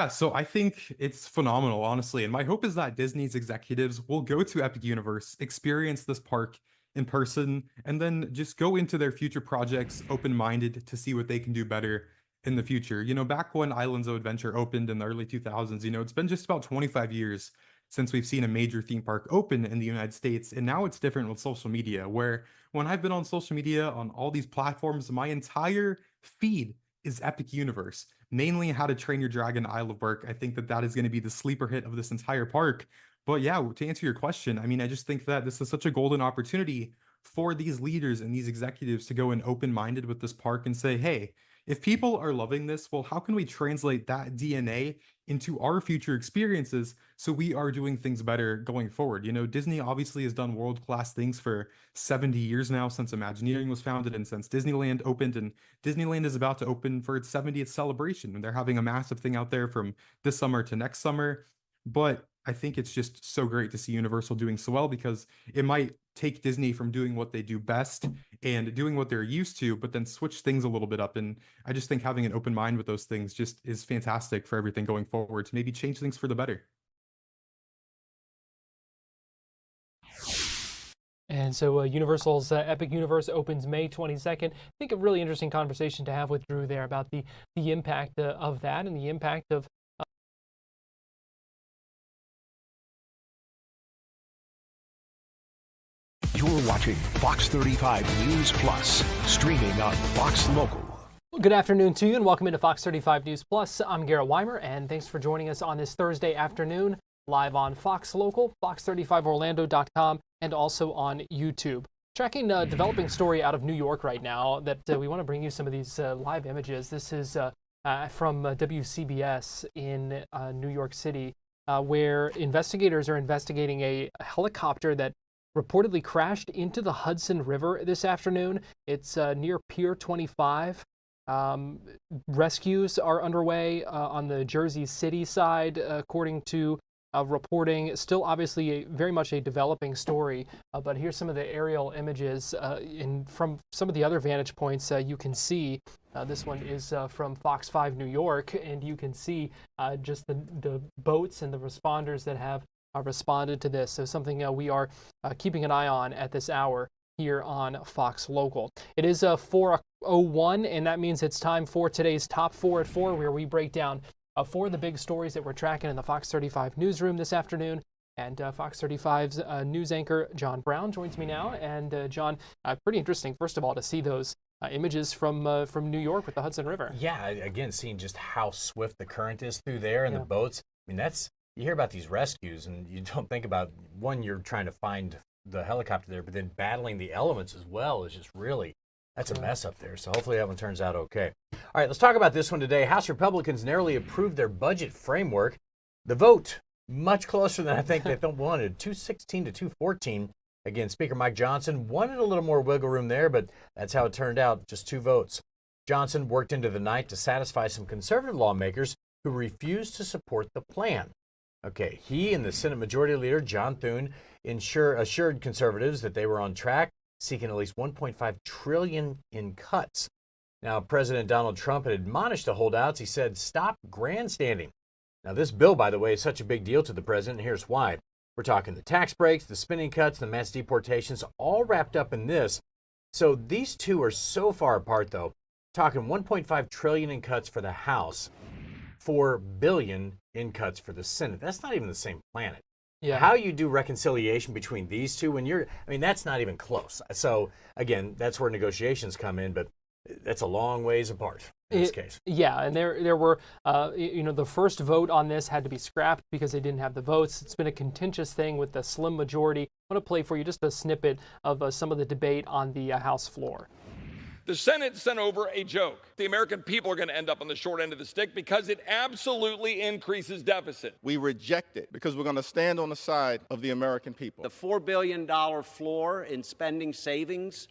Yeah, so I think it's phenomenal, honestly. And my hope is that Disney's executives will go to Epic Universe, experience this park in person, and then just go into their future projects open-minded to see what they can do better in the future. Back when Islands of Adventure opened in the early 2000s, it's been just about 25 years since we've seen a major theme park open in the United States. And now it's different with social media, where when I've been on social media on all these platforms, my entire feed is Epic Universe, mainly How to Train Your Dragon Isle of Work. I think that that is going to be the sleeper hit of this entire park. But yeah, to answer your question, I mean, I just think that this is such a golden opportunity for these leaders and these executives to go in open-minded with this park and say, hey, if people are loving this, well, how can we translate that DNA into our future experiences so we are doing things better going forward? Disney obviously has done world-class things for 70 years now, since Imagineering was founded and since Disneyland opened, and Disneyland is about to open for its 70th celebration, and they're having a massive thing out there from this summer to next summer. But I think it's just so great to see Universal doing so well, because it might take Disney from doing what they do best and doing what they're used to, but then switch things a little bit up. And I just think having an open mind with those things just is fantastic for everything going forward to maybe change things for the better. And so Universal's Epic Universe opens May 22nd. I think a really interesting conversation to have with Drew there about the impact of that and the impact of You're watching Fox 35 News Plus, streaming on Fox Local. Well, good afternoon to you and welcome into Fox 35 News Plus. I'm Garrett Wymer and thanks for joining us on this Thursday afternoon live on Fox Local, fox35orlando.com, and also on YouTube. Tracking a developing story out of New York right now that we want to bring you some of these live images. This is from WCBS in New York City, where investigators are investigating a helicopter that reportedly crashed into the Hudson River this afternoon. It's near Pier 25. Rescues are underway on the Jersey City side, according to reporting. Still obviously very much a developing story, but here's some of the aerial images from some of the other vantage points you can see. This one is from Fox 5 New York, and you can see just the boats and the responders that have responded to this. So something we are keeping an eye on at this hour here on Fox Local. It is 4:01, and that means it's time for today's Top 4 at 4, where we break down 4 of the big stories that we're tracking in the Fox 35 newsroom this afternoon. And Fox 35's news anchor John Brown joins me now. And John, pretty interesting, first of all, to see those images from New York with the Hudson River. Yeah, again, seeing just how swift the current is through there and the boats. I mean, you hear about these rescues and you don't think about, one, you're trying to find the helicopter there, but then battling the elements as well is just really, that's a mess up there. So hopefully that one turns out okay. All right, let's talk about this one today. House Republicans narrowly approved their budget framework. The vote, much closer than I think they wanted, 216 to 214. Again, Speaker Mike Johnson wanted a little more wiggle room there, but that's how it turned out, just 2 votes. Johnson worked into the night to satisfy some conservative lawmakers who refused to support the plan. Okay, he and the Senate Majority Leader, John Thune, assured conservatives that they were on track, seeking at least $1.5 trillion in cuts. Now, President Donald Trump had admonished the holdouts. He said, stop grandstanding. Now, this bill, by the way, is such a big deal to the president, and here's why. We're talking the tax breaks, the spending cuts, the mass deportations, all wrapped up in this. So these two are so far apart, though. Talking $1.5 trillion in cuts for the House, $4 billion in cuts for the Senate. That's not even the same planet. Yeah. How you do reconciliation between these two that's not even close. So again, that's where negotiations come in, but that's a long ways apart in this case. Yeah, and there were, the first vote on this had to be scrapped because they didn't have the votes. It's been a contentious thing with the slim majority. I want to play for you just a snippet of some of the debate on the House floor. The Senate sent over a joke. The American people are going to end up on the short end of the stick because it absolutely increases deficit. We reject it because we're going to stand on the side of the American people. The $4 billion floor in spending savings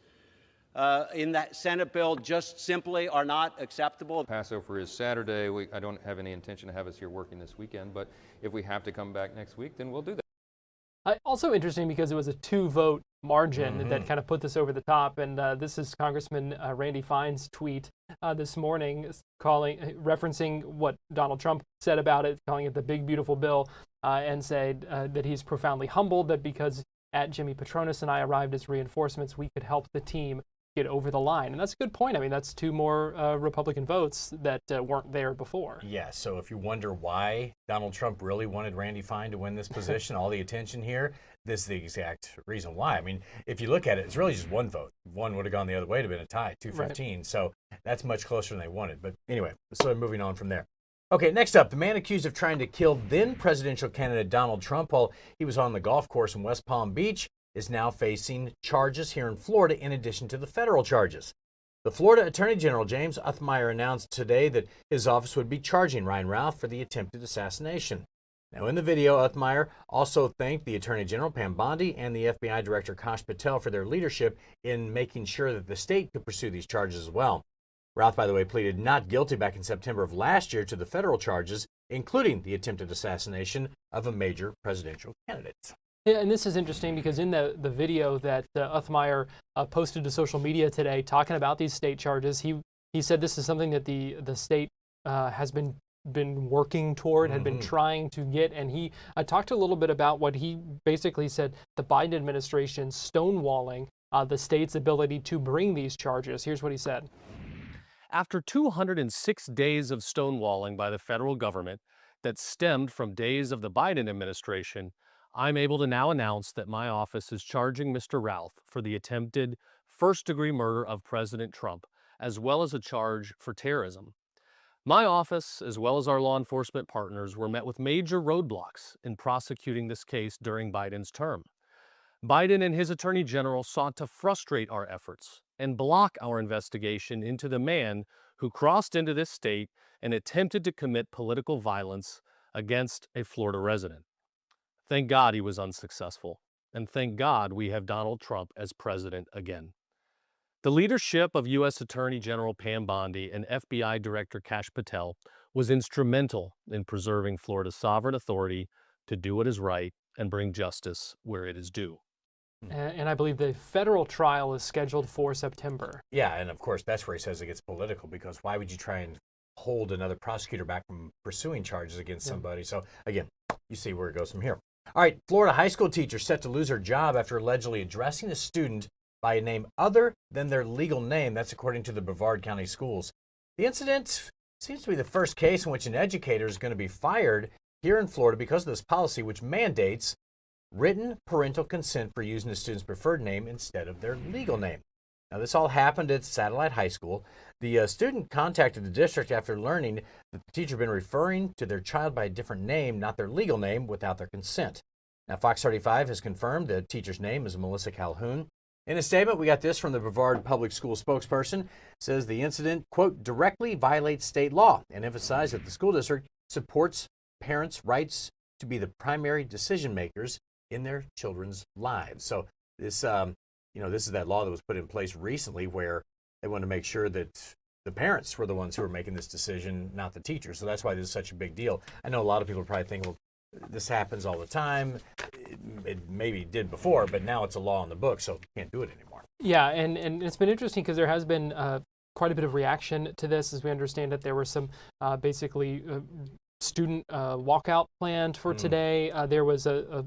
in that Senate bill just simply are not acceptable. Passover is Saturday. I don't have any intention to have us here working this weekend, but if we have to come back next week, then we'll do that. Also interesting because it was a 2-vote margin that kind of put this over the top. And this is Congressman Randy Fine's tweet this morning, referencing what Donald Trump said about it, calling it the big beautiful bill, and said that he's profoundly humbled that because Jimmy Petronis and I arrived as reinforcements, we could help the team get over the line. And that's a good point. I mean, that's 2 more Republican votes that weren't there before. Yeah, so if you wonder why Donald Trump really wanted Randy Fine to win this position, all the attention here, this is the exact reason why. I mean, if you look at it, it's really just 1 vote. 1 would have gone the other way, to have been a tie, 215. Right. So that's much closer than they wanted. But anyway, so moving on from there. Okay, next up, the man accused of trying to kill then presidential candidate Donald Trump while he was on the golf course in West Palm Beach is now facing charges here in Florida in addition to the federal charges. The Florida Attorney General James Uthmeyer announced today that his office would be charging Ryan Routh for the attempted assassination. Now, in the video, Uthmeyer also thanked the Attorney General Pam Bondi and the FBI Director Kash Patel for their leadership in making sure that the state could pursue these charges as well. Routh, by the way, pleaded not guilty back in September of last year to the federal charges, including the attempted assassination of a major presidential candidate. Yeah, and this is interesting because in the video that Uthmeyer posted to social media today talking about these state charges, he said this is something that the state has been working toward, had been trying to get, and he talked a little bit about what he basically said the Biden administration stonewalling the state's ability to bring these charges. Here's what he said. After 206 days of stonewalling by the federal government that stemmed from days of the Biden administration, I'm able to now announce that my office is charging Mr. Routh for the attempted first-degree murder of President Trump, as well as a charge for terrorism. My office, as well as our law enforcement partners, were met with major roadblocks in prosecuting this case during Biden's term. Biden and his attorney general sought to frustrate our efforts and block our investigation into the man who crossed into this state and attempted to commit political violence against a Florida resident. Thank God he was unsuccessful, and thank God we have Donald Trump as president again. The leadership of U.S. Attorney General Pam Bondi and FBI Director Kash Patel was instrumental in preserving Florida's sovereign authority to do what is right and bring justice where it is due. And I believe the federal trial is scheduled for September. Yeah, and of course that's where he says it gets political, because why would you try and hold another prosecutor back from pursuing charges against somebody? So again, you see where it goes from here. All right, Florida high school teacher set to lose her job after allegedly addressing a student by a name other than their legal name. That's according to the Brevard County Schools. The incident seems to be the first case in which an educator is going to be fired here in Florida because of this policy, which mandates written parental consent for using a student's preferred name instead of their legal name. Now, this all happened at Satellite High School. The student contacted the district after learning that the teacher had been referring to their child by a different name, not their legal name, without their consent. Now, Fox 35 has confirmed the teacher's name is Melissa Calhoun. In a statement, we got this from the Brevard Public School spokesperson. It says the incident, quote, directly violates state law, and emphasized that the school district supports parents' rights to be the primary decision makers in their children's lives. So this, this is that law that was put in place recently where they want to make sure that the parents were the ones who were making this decision, not the teachers. So that's why this is such a big deal. I know a lot of people probably think, well, this happens all the time. It maybe did before, but now it's a law in the book, so you can't do it anymore. Yeah, and it's been interesting because there has been quite a bit of reaction to this. As we understand it, there were some student walkout planned for today. There was a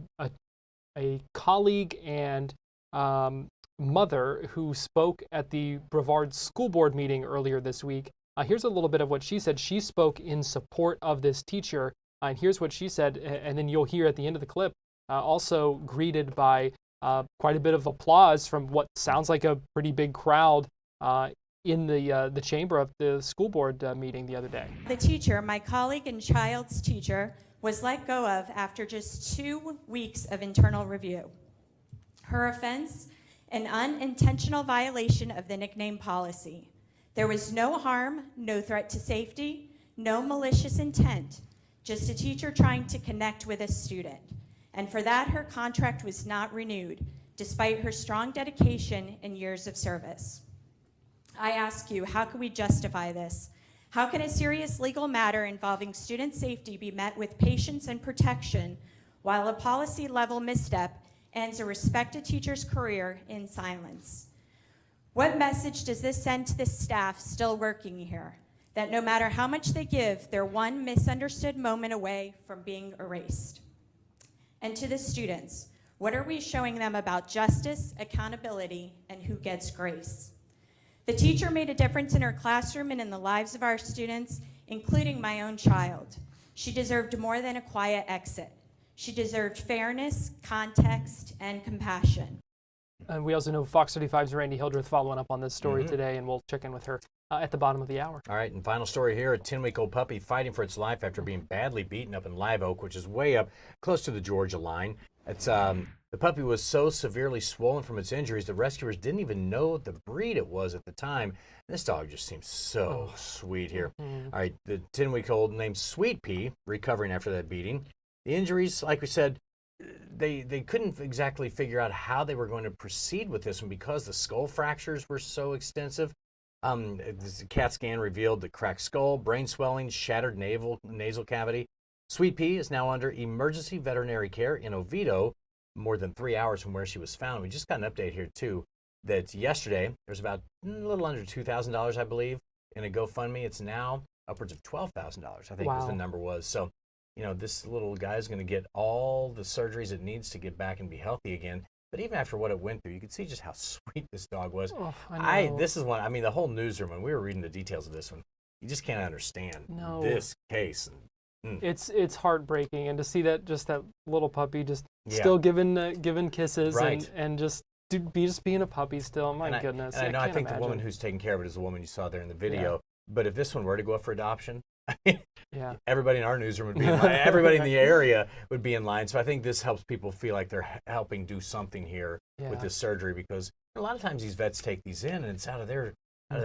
colleague and mother who spoke at the Brevard School Board meeting earlier this week. Here's a little bit of what she said. She spoke in support of this teacher, and here's what she said, and then you'll hear at the end of the clip, also greeted by quite a bit of applause from what sounds like a pretty big crowd in the chamber of the school board meeting the other day. The teacher, my colleague and child's teacher, was let go of after just 2 weeks of internal review. Her offense, an unintentional violation of the nickname policy. There was no harm, no threat to safety, no malicious intent, just a teacher trying to connect with a student. And for that, her contract was not renewed, despite her strong dedication and years of service. I ask you, how can we justify this? How can a serious legal matter involving student safety be met with patience and protection while a policy-level misstep ends a respected teacher's career in silence. What message does this send to the staff still working here? That no matter how much they give, they're one misunderstood moment away from being erased. And to the students, what are we showing them about justice, accountability, and who gets grace? The teacher made a difference in her classroom and in the lives of our students, including my own child. She deserved more than a quiet exit. She deserved fairness, context, and compassion. And we also know Fox 35's Randy Hildreth following up on this story today, and we'll check in with her at the bottom of the hour. All right, and final story here, a 10-week-old puppy fighting for its life after being badly beaten up in Live Oak, which is way up close to the Georgia line. It's the puppy was so severely swollen from its injuries, the rescuers didn't even know the breed it was at the time. This dog just seems so sweet here. All right, the 10-week-old named Sweet Pea, recovering after that beating. The injuries, like we said, they couldn't exactly figure out how they were going to proceed with this one because the skull fractures were so extensive. The CAT scan revealed the cracked skull, brain swelling, shattered nasal cavity. Sweet Pea is now under emergency veterinary care in Oviedo, more than 3 hours from where she was found. We just got an update here, too, that yesterday there's about a little under $2,000, I believe, in a GoFundMe. It's now upwards of $12,000, I think was the number was. So, you know, this little guy is going to get all the surgeries it needs to get back and be healthy again. But even after what it went through, you could see just how sweet this dog was. Oh, This is one, I mean, the whole newsroom, when we were reading the details of this one, you just can't understand this case. It's heartbreaking, and to see that that little puppy just still giving kisses and just being a puppy still. My goodness. And I think the woman who's taking care of it is the woman you saw there in the video. But if this one were to go up for adoption, everybody in our newsroom would be in line. Everybody in the area would be in line. So I think this helps people feel like they're helping do something here with this surgery, because a lot of times these vets take these in and it's out of their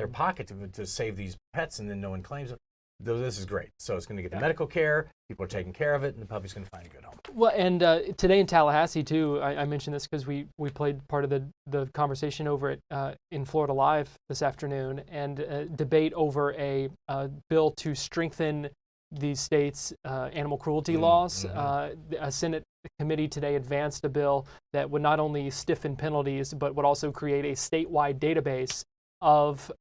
pocket to save these pets, and then no one claims it. Though this is great. So it's going to get the medical care, people are taking care of it, and the puppy's going to find a good home. Well, and today in Tallahassee, too, I mentioned this because we played part of the conversation over in Florida Live this afternoon, and debate over a bill to strengthen the state's animal cruelty laws. A Senate committee today advanced a bill that would not only stiffen penalties, but would also create a statewide database of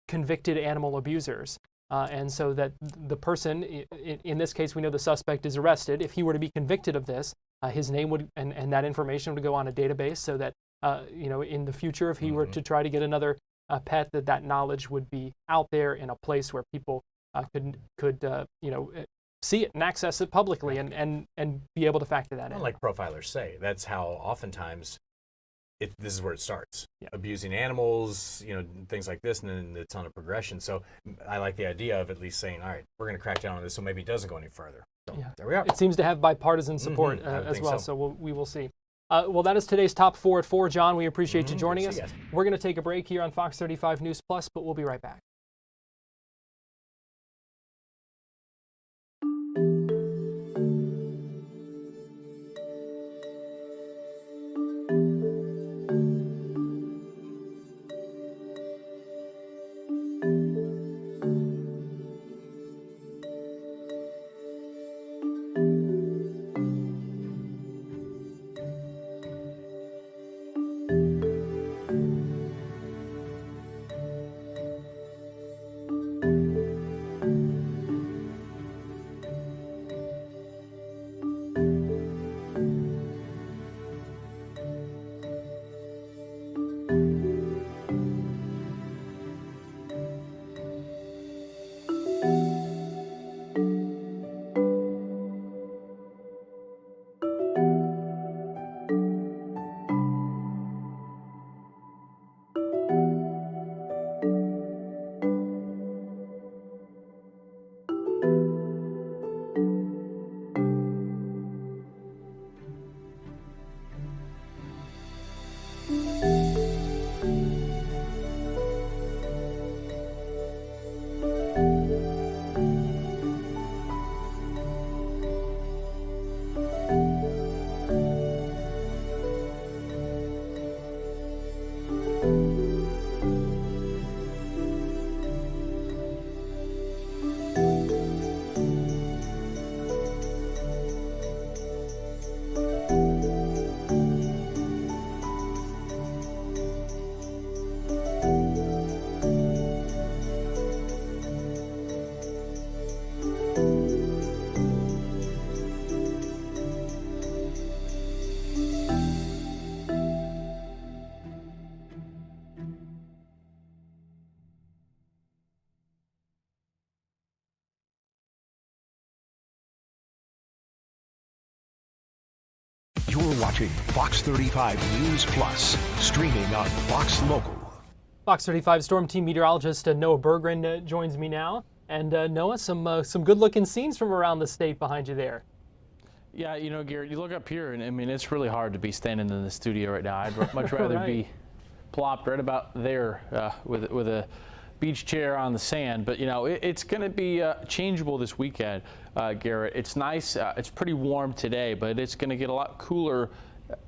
convicted animal abusers. And so that the person, in this case, we know the suspect is arrested. If he were to be convicted of this, his name would and that information would go on a database, so that in the future, if he were to try to get another pet, that knowledge would be out there in a place where people could see it and access it publicly and be able to factor that in. Like profilers say, that's how oftentimes this is where it starts. Abusing animals, things like this, and then it's on a progression. So I like the idea of at least saying, all right, we're going to crack down on this so maybe it doesn't go any further. So there we are. It seems to have bipartisan support as well, so we will see. Well, that is today's Top 4 at 4. John, we appreciate you joining us. We're going to take a break here on Fox 35 News Plus, but we'll be right back. You're watching Fox 35 News Plus, streaming on Fox Local. Fox 35 Storm Team meteorologist Noah Berggren joins me now. And Noah, some good-looking scenes from around the state behind you there. Yeah, you know, Garrett, you look up here, and I mean, it's really hard to be standing in the studio right now. I'd much rather Right. be plopped right about there with a beach chair on the sand. But, you know, it's going to be changeable this weekend, Garrett. It's nice. It's pretty warm today, but it's going to get a lot cooler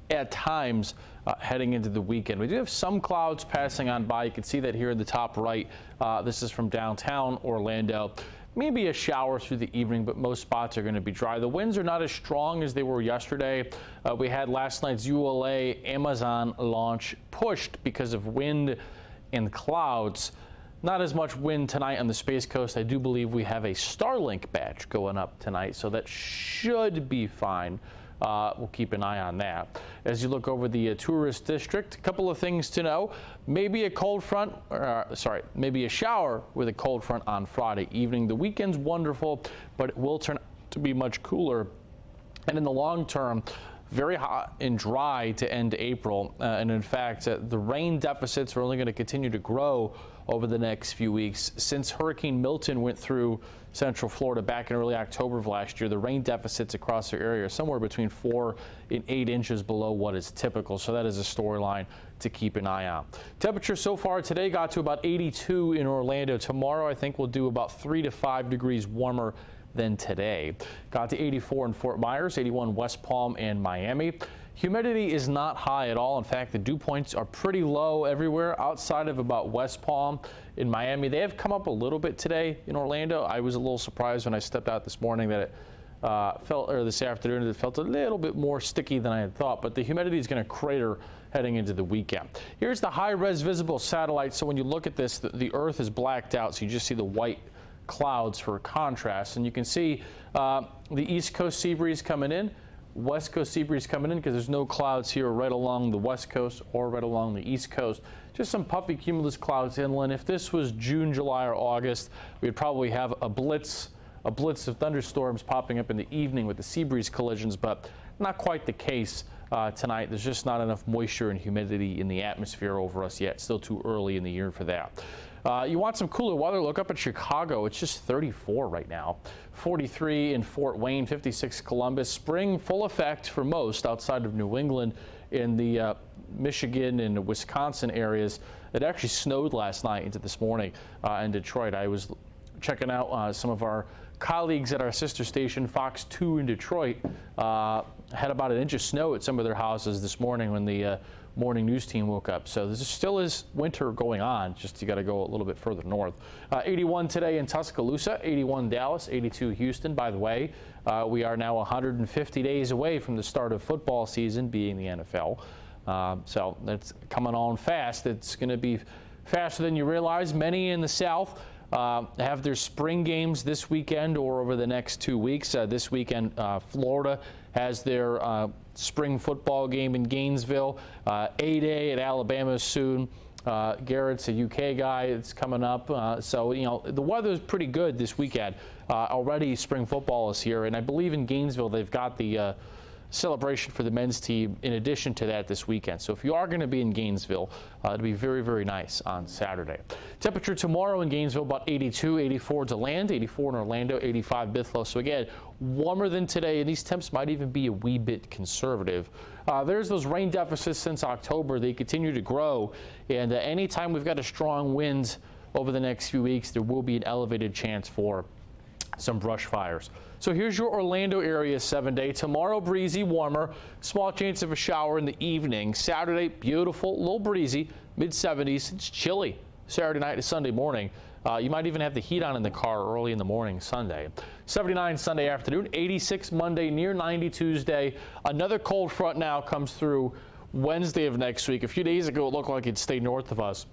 at times heading into the weekend. We do have some clouds passing on by. You can see that here in the top right. This is from downtown Orlando. Maybe a shower through the evening, but most spots are going to be dry. The winds are not as strong as they were yesterday. We had last night's ULA Amazon launch pushed because of wind and clouds. Not as much wind tonight on the Space Coast. I do believe we have a Starlink batch going up tonight, so that should be fine. We'll keep an eye on that. As you look over the tourist district, a couple of things to know. Maybe a cold front, maybe a shower with a cold front on Friday evening. The weekend's wonderful, but it will turn out to be much cooler. And in the long term, very hot and dry to end April. And in fact, the rain deficits are only going to continue to grow over the next few weeks. Since Hurricane Milton went through Central Florida back in early October of last year, the rain deficits across the area are somewhere between 4 and 8 inches below what is typical. So that is a storyline to keep an eye on. Temperature so far today got to about 82 in Orlando. Tomorrow, I think we'll do about 3 to 5 degrees warmer than today. Got to 84 in Fort Myers, 81 West Palm and Miami. Humidity is not high at all. In fact, the dew points are pretty low everywhere outside of about West Palm. In Miami, they have come up a little bit today. In Orlando, I was a little surprised when I stepped out this morning that it this afternoon, it felt a little bit more sticky than I had thought, but the humidity is going to crater heading into the weekend. Here's the high-res visible satellite. So when you look at this, the Earth is blacked out, so you just see the white clouds for contrast. And you can see the East Coast sea breeze coming in, West Coast sea breeze coming in, because there's no clouds here right along the West Coast or right along the East Coast. Just some puffy cumulus clouds inland. If this was June, July, or August, we'd probably have a blitz of thunderstorms popping up in the evening with the sea breeze collisions, but not quite the case tonight. There's just not enough moisture and humidity in the atmosphere over us yet. Still too early in the year for that. You want some cooler weather? Look up at Chicago. It's just 34 right now. 43 in Fort Wayne, 56 Columbus. Spring full effect for most outside of New England. In the Michigan and Wisconsin areas, it actually snowed last night into this morning in Detroit. I was checking out some of our colleagues at our sister station, Fox 2 in Detroit, had about an inch of snow at some of their houses this morning when the morning news team woke up. So there still is winter going on, just you got to go a little bit further north. 81 today in Tuscaloosa, 81 Dallas, 82 Houston. By the way, we are now 150 days away from the start of football season, being the NFL. So that's coming on fast. It's going to be faster than you realize. Many in the South have their spring games this weekend or over the next 2 weeks. This weekend, Florida has their spring football game in Gainesville. A-Day at Alabama soon. Garrett's a UK guy. It's coming up. So, you know, the weather is pretty good this weekend. Already spring football is here, and I believe in Gainesville they've got the celebration for the men's team in addition to that this weekend. So if you are going to be in Gainesville, it'll be very, very nice on Saturday. Temperature tomorrow in Gainesville about 82, 84 DeLand, 84 in Orlando, 85 Bithlo. So again, warmer than today, and these temps might even be a wee bit conservative. There's those rain deficits since October. They continue to grow, and anytime we've got a strong wind over the next few weeks, there will be an elevated chance for some brush fires. So here's your Orlando area 7-day. Tomorrow, breezy, warmer, small chance of a shower in the evening. Saturday, beautiful, a little breezy, mid-70s. It's chilly Saturday night to Sunday morning. You might even have the heat on in the car early in the morning Sunday. 79 Sunday afternoon, 86 Monday, near 90 Tuesday. Another cold front now comes through Wednesday of next week. A few days ago, it looked like it'd stay north of us.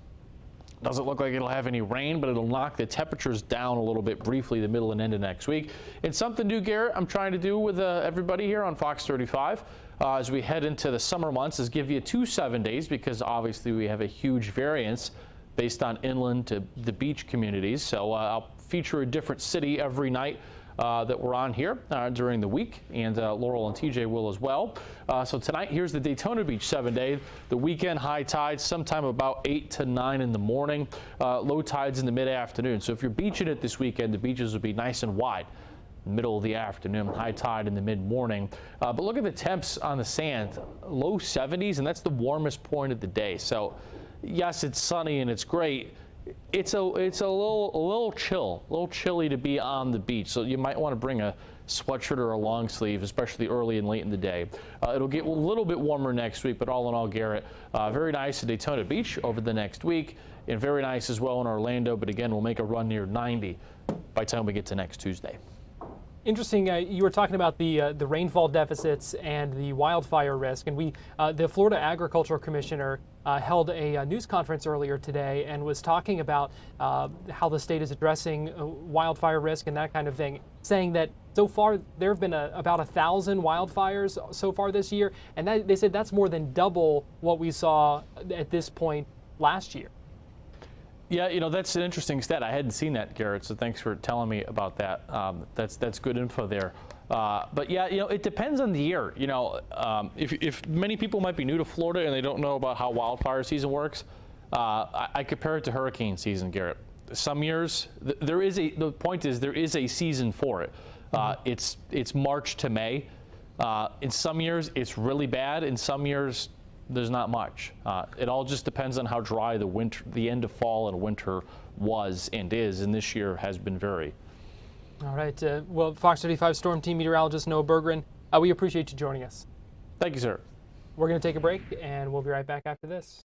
Doesn't look like it'll have any rain, but it'll knock the temperatures down a little bit briefly the middle and end of next week. And something new, Garrett, I'm trying to do with everybody here on Fox 35 as we head into the summer months is give you 2 7-days, because obviously we have a huge variance based on inland to the beach communities. So I'll feature a different city every night that we're on here during the week, and Laurel and TJ will as well. So tonight, here's the Daytona Beach 7-day. The weekend high tides sometime about 8 to 9 in the morning, low tides in the mid-afternoon. So if you're beaching it this weekend, the beaches will be nice and wide. Middle of the afternoon, high tide in the mid-morning. But look at the temps on the sand, low 70s, and that's the warmest point of the day. So yes, it's sunny and it's great. It's a little chilly to be on the beach. So you might want to bring a sweatshirt or a long sleeve, especially early and late in the day. It'll get a little bit warmer next week, but all in all, Garrett, very nice at Daytona Beach over the next week, and very nice as well in Orlando. But again, we'll make a run near 90 by the time we get to next Tuesday. Interesting. You were talking about the rainfall deficits and the wildfire risk, and the Florida Agricultural Commissioner held a news conference earlier today and was talking about how the state is addressing wildfire risk and that kind of thing, saying that so far there have been about 1,000 wildfires so far this year, and they said that's more than double what we saw at this point last year. Yeah, that's an interesting stat. I hadn't seen that, Garrett, so thanks for telling me about that. That's good info there. But yeah, it depends on the year. If many people might be new to Florida and they don't know about how wildfire season works, I compare it to hurricane season, Garrett. Some years, the point is there is a season for it. It's March to May. In some years, it's really bad. In some years, there's not much. It all just depends on how dry the end of fall and winter was and is, and this year has been very. All right. Well, Fox 35 Storm Team meteorologist Noah Berggren, we appreciate you joining us. Thank you, sir. We're going to take a break, and we'll be right back after this.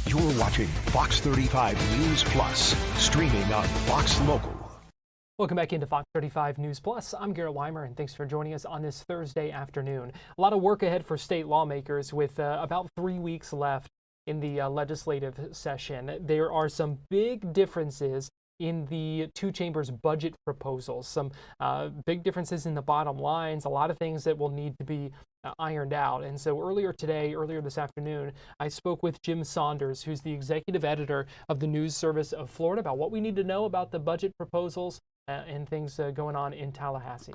You're watching Fox 35 News Plus, streaming on Fox Local. Welcome back into Fox 35 News Plus. I'm Garrett Wymer, and thanks for joining us on this Thursday afternoon. A lot of work ahead for state lawmakers with about 3 weeks left in the legislative session. There are some big differences in the two chambers' budget proposals, some big differences in the bottom lines, a lot of things that will need to be ironed out. And so earlier this afternoon, I spoke with Jim Saunders, who's the executive editor of the News Service of Florida, about what we need to know about the budget proposals and things going on in Tallahassee.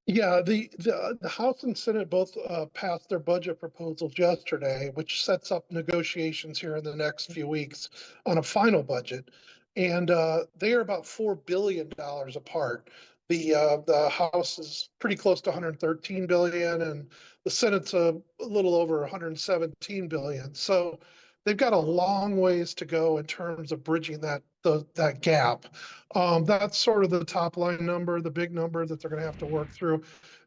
Yeah, the House and Senate both passed their budget proposals yesterday, which sets up negotiations here in the next few weeks on a final budget. And they are about $4 billion apart. The House is pretty close to 113 billion, and the Senate's a little over 117 billion. So they've got a long ways to go in terms of bridging that gap. That's sort of the top line number, the big number that they're going to have to work through.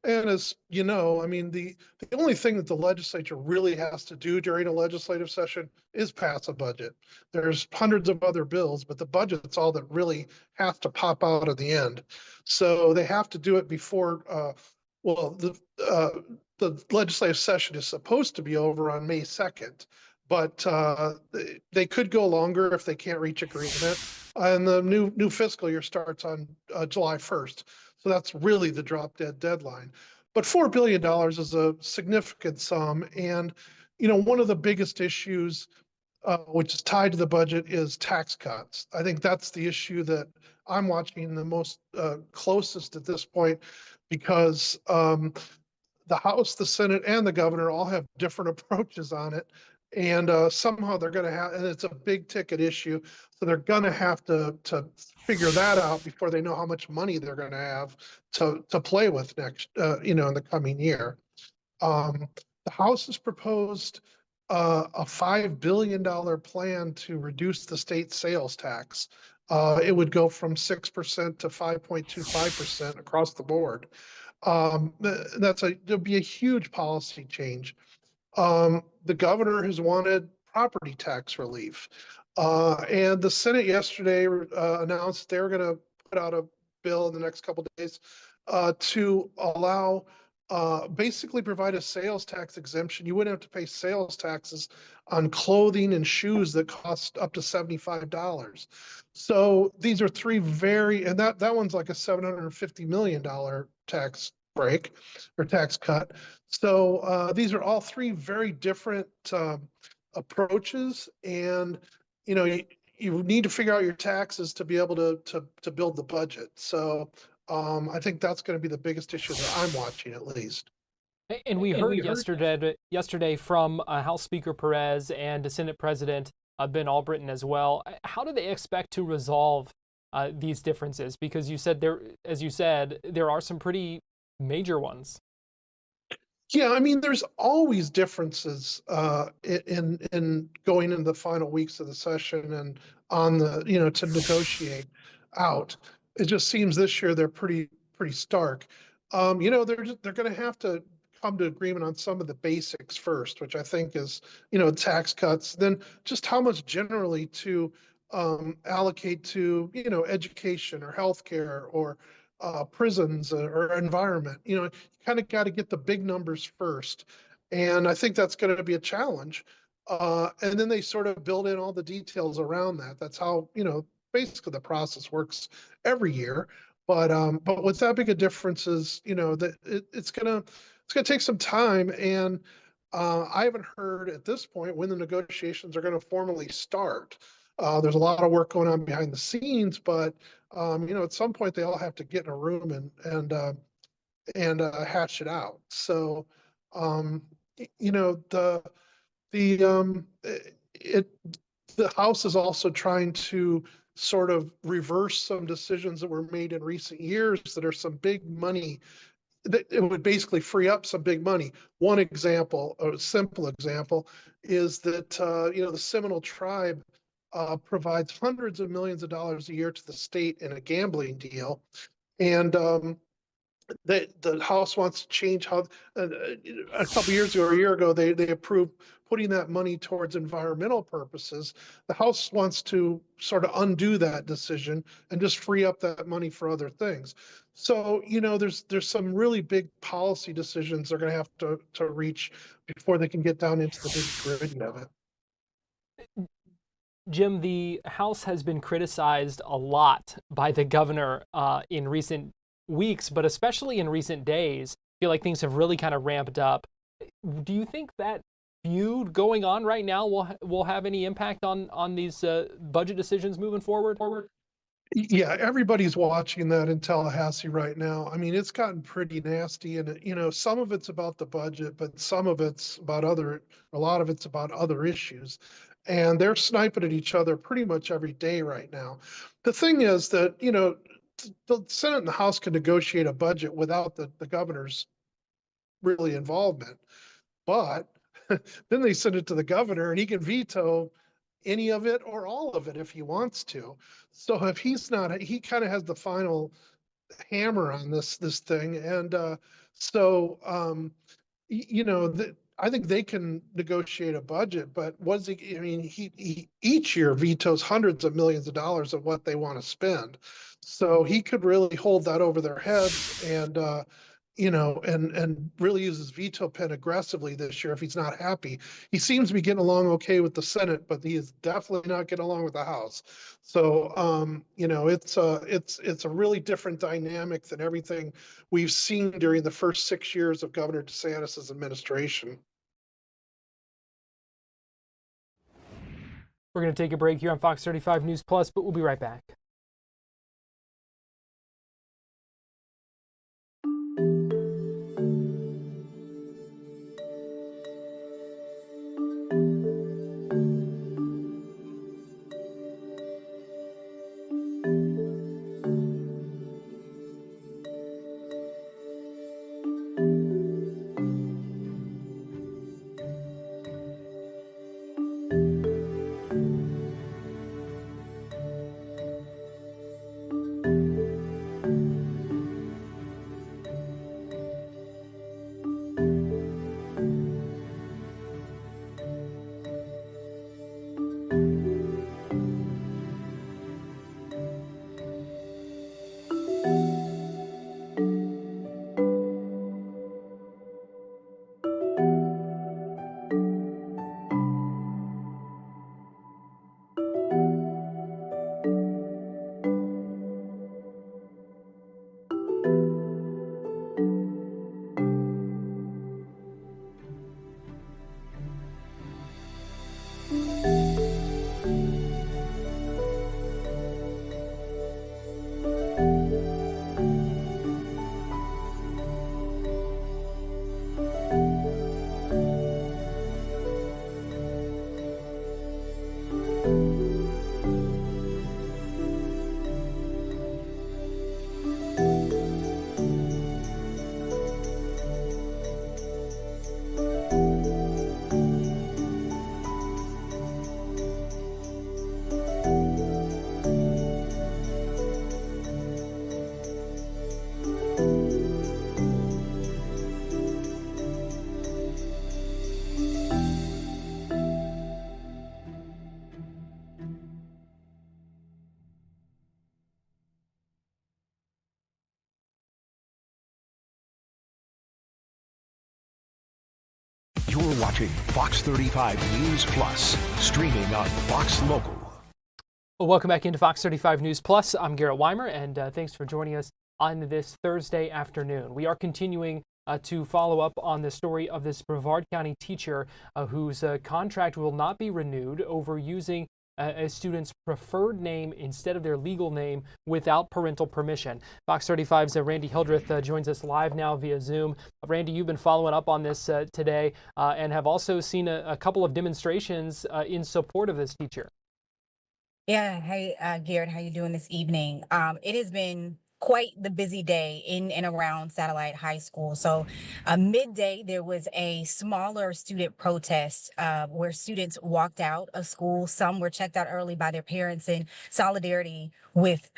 And as you know, I mean, the only thing that the legislature really has to do during a legislative session is pass a budget. There's hundreds of other bills, but the budget's all that really has to pop out at the end. So they have to do it before, well, the legislative session is supposed to be over on May 2nd, but they could go longer if they can't reach agreement. And the new fiscal year starts on July 1st. So that's really the drop dead deadline. But $4 billion is a significant sum. And, you know, one of the biggest issues which is tied to the budget is tax cuts. I think that's the issue that I'm watching the most closest at this point, because the House, the Senate, and the governor all have different approaches on it. And somehow they're going to have, and it's a big ticket issue, so they're going to have to figure that out before they know how much money they're going to have to play with next, in the coming year. The House has proposed a $5 billion plan to reduce the state sales tax. It would go from 6% to 5.25% across the board. There'll be a huge policy change. The governor has wanted property tax relief. And the Senate yesterday announced they're going to put out a bill in the next couple of days to allow, basically provide a sales tax exemption. You wouldn't have to pay sales taxes on clothing and shoes that cost up to $75. So these are three and that one's like a $750 million tax break or tax cut. So these are all three very different approaches, and you need to figure out your taxes to be able to build the budget. So I think that's going to be the biggest issue that I'm watching, at least. And we heard yesterday from House Speaker Perez and Senate President Ben Albritton as well. How do they expect to resolve these differences? Because you said as you said, there are some pretty major ones. Yeah, I mean, there's always differences in going into the final weeks of the session and on the to negotiate out. It just seems this year they're pretty stark. They're going to have to come to agreement on some of the basics first, which I think is tax cuts. Then just how much generally to allocate to education or healthcare or prisons or environment. You kind of got to get the big numbers first. And I think that's going to be a challenge. And then they sort of build in all the details around that. That's how, basically the process works every year. But with that big a difference is, that it's gonna take some time. And I haven't heard at this point when the negotiations are going to formally start. There's a lot of work going on behind the scenes, but at some point they all have to get in a room and hash it out. So, the House is also trying to sort of reverse some decisions that were made in recent years that are some big money. That it would basically free up some big money. One example, a simple example, is that the Seminole tribe provides hundreds of millions of dollars a year to the state in a gambling deal, and the House wants to change how. A couple years ago, or a year ago, they approved putting that money towards environmental purposes. The House wants to sort of undo that decision and just free up that money for other things. So there's some really big policy decisions they're going to have to reach before they can get down into the nitty-gritty of it. Jim, the House has been criticized a lot by the governor in recent weeks, but especially in recent days. I feel like things have really kind of ramped up. Do you think that feud going on right now will have any impact on these budget decisions moving forward? Yeah, everybody's watching that in Tallahassee right now. I mean, it's gotten pretty nasty, and some of it's about the budget, but some of it's about a lot of it's about other issues. And they're sniping at each other pretty much every day right now. The thing is that, the Senate and the House can negotiate a budget without the governor's really involvement. But then they send it to the governor and he can veto any of it or all of it if he wants to. So if he's not, he kind of has the final hammer on this thing. And you know, I think they can negotiate a budget, but what's he, I mean, he each year vetoes hundreds of millions of dollars of what they want to spend. So he could really hold that over their heads and, you know, and really use his veto pen aggressively this year if he's not happy. He seems to be getting along okay with the Senate, but he is definitely not getting along with the House. So, you know, it's a really different dynamic than everything we've seen during the first 6 years of Governor DeSantis's administration. We're going to take a break here on Fox 35 News Plus, but we'll be right back. You're watching Fox 35 News Plus, streaming on Fox Local. Well, welcome back into Fox 35 News Plus. I'm Garrett Wymer, and thanks for joining us on this Thursday afternoon. We are continuing to follow up on the story of this Brevard County teacher whose contract will not be renewed over using a student's preferred name instead of their legal name without parental permission. Fox 35's Randy Hildreth joins us live now via Zoom. Randy, you've been following up on this today and have also seen a couple of demonstrations in support of this teacher. Yeah, hey, Garrett, how you doing this evening? It has been quite the busy day in and around Satellite High School. So midday, there was a smaller student protest where students walked out of school. Some were checked out early by their parents in solidarity with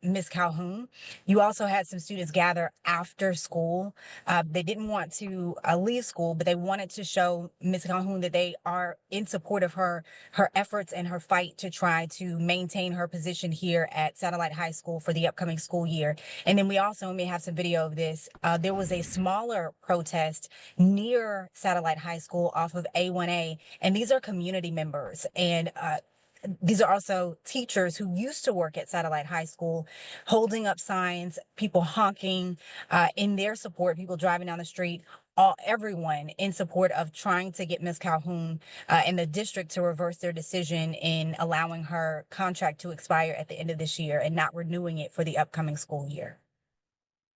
Ms. Calhoun. You also had some students gather after school. They didn't want to leave school, but they wanted to show Ms. Calhoun that they are in support of her efforts and her fight to try to maintain her position here at Satellite High School for the upcoming school year. And then we also may have some video of this. There was a smaller protest near Satellite High School off of A1A, and these are community members. And these are also teachers who used to work at Satellite High School, holding up signs, people honking in their support, people driving down the street, everyone in support of trying to get Ms. Calhoun and the district to reverse their decision in allowing her contract to expire at the end of this year and not renewing it for the upcoming school year.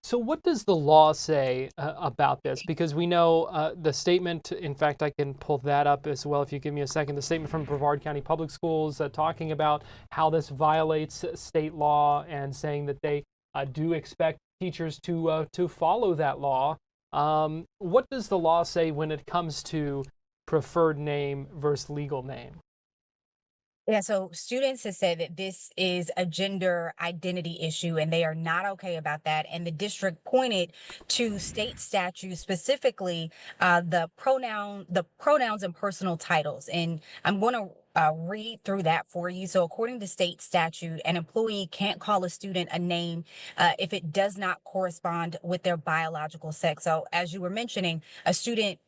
So what does the law say about this? Because we know the statement, in fact, I can pull that up as well if you give me a second, the statement from Brevard County Public Schools talking about how this violates state law and saying that they do expect teachers to follow that law. What does the law say when it comes to preferred name versus legal name? Yeah, so students have said that this is a gender identity issue and they are not okay about that. And the district pointed to state statutes, specifically the pronouns and personal titles. And I'm going to read through that for you. So according to state statute, an employee can't call a student a name if it does not correspond with their biological sex. So as you were mentioning, a student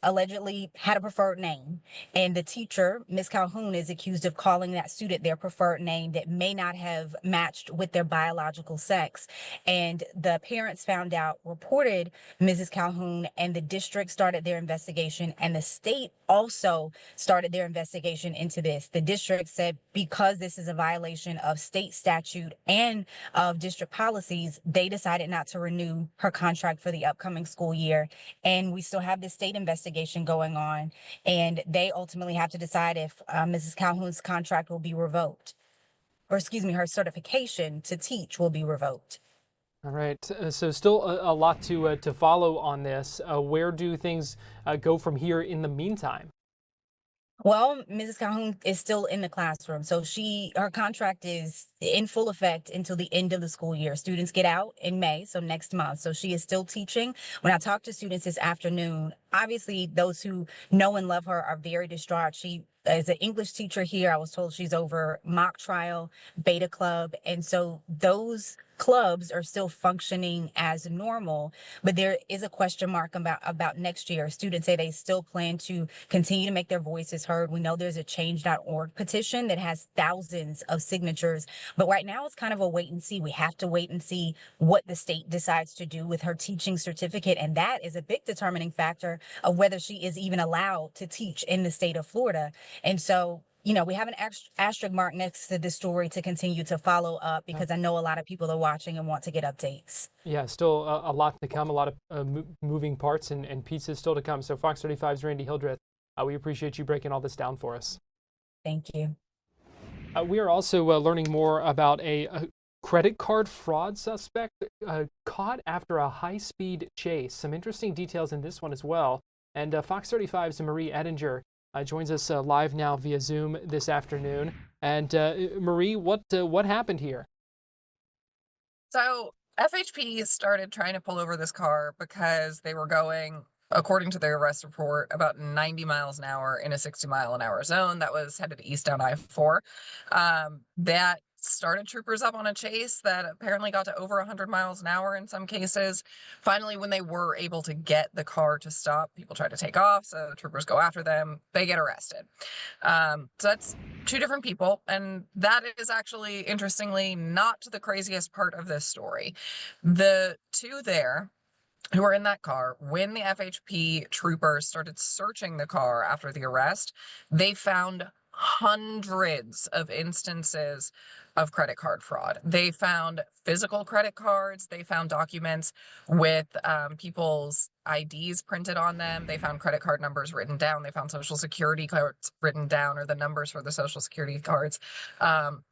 allegedly had a preferred name, and the teacher, Ms. Calhoun, is accused of calling that student their preferred name that may not have matched with their biological sex. And the parents found out, reported Mrs. Calhoun, and the district started their investigation, and the state also started their investigation into this. The district said because this is a violation of state statute and of district policies, they decided not to renew her contract for the upcoming school year. And we still have the state investigation going on, and they ultimately have to decide if Mrs. Calhoun's contract will be revoked, or excuse me, her certification to teach will be revoked. All right, so still a lot to follow on this. Where do things go from here in the meantime? Well, Mrs. Calhoun is still in the classroom, so her contract is in full effect until the end of the school year. Students get out in May, so next month. So she is still teaching. When I talked to students this afternoon, obviously those who know and love her are very distraught. She is an English teacher here. I was told she's over mock trial, beta club, and so those clubs are still functioning as normal, but there is a question mark about next year. Students say they still plan to continue to make their voices heard. We know there's a change.org petition that has thousands of signatures, but right now it's kind of a wait and see. We have to wait and see what the state decides to do with her teaching certificate, and that is a big determining factor of whether she is even allowed to teach in the state of Florida. And so, we have an asterisk mark next to this story to continue to follow up, because I know a lot of people are watching and want to get updates. Yeah, still a lot to come, a lot of moving parts and pieces still to come. So Fox 35's Randy Hildreth, we appreciate you breaking all this down for us. Thank you. We are also learning more about a credit card fraud suspect caught after a high-speed chase. Some interesting details in this one as well. And Fox 35's Marie Edinger joins us live now via Zoom this afternoon. And Marie, what happened here? So FHP started trying to pull over this car because they were going, according to their arrest report, about 90 miles an hour in a 60-mile-an-hour zone that was headed east down I-4. That started troopers up on a chase that apparently got to over 100 miles an hour in some cases. Finally, when they were able to get the car to stop, people tried to take off, so the troopers go after them. They get arrested. So that's two different people, and that is actually, interestingly, not the craziest part of this story. The two there who were in that car, when the FHP troopers started searching the car after the arrest, they found hundreds of instances of credit card fraud. They found physical credit cards. They found documents with people's IDs printed on them. They found credit card numbers written down. They found social security cards written down, or the numbers for the social security cards.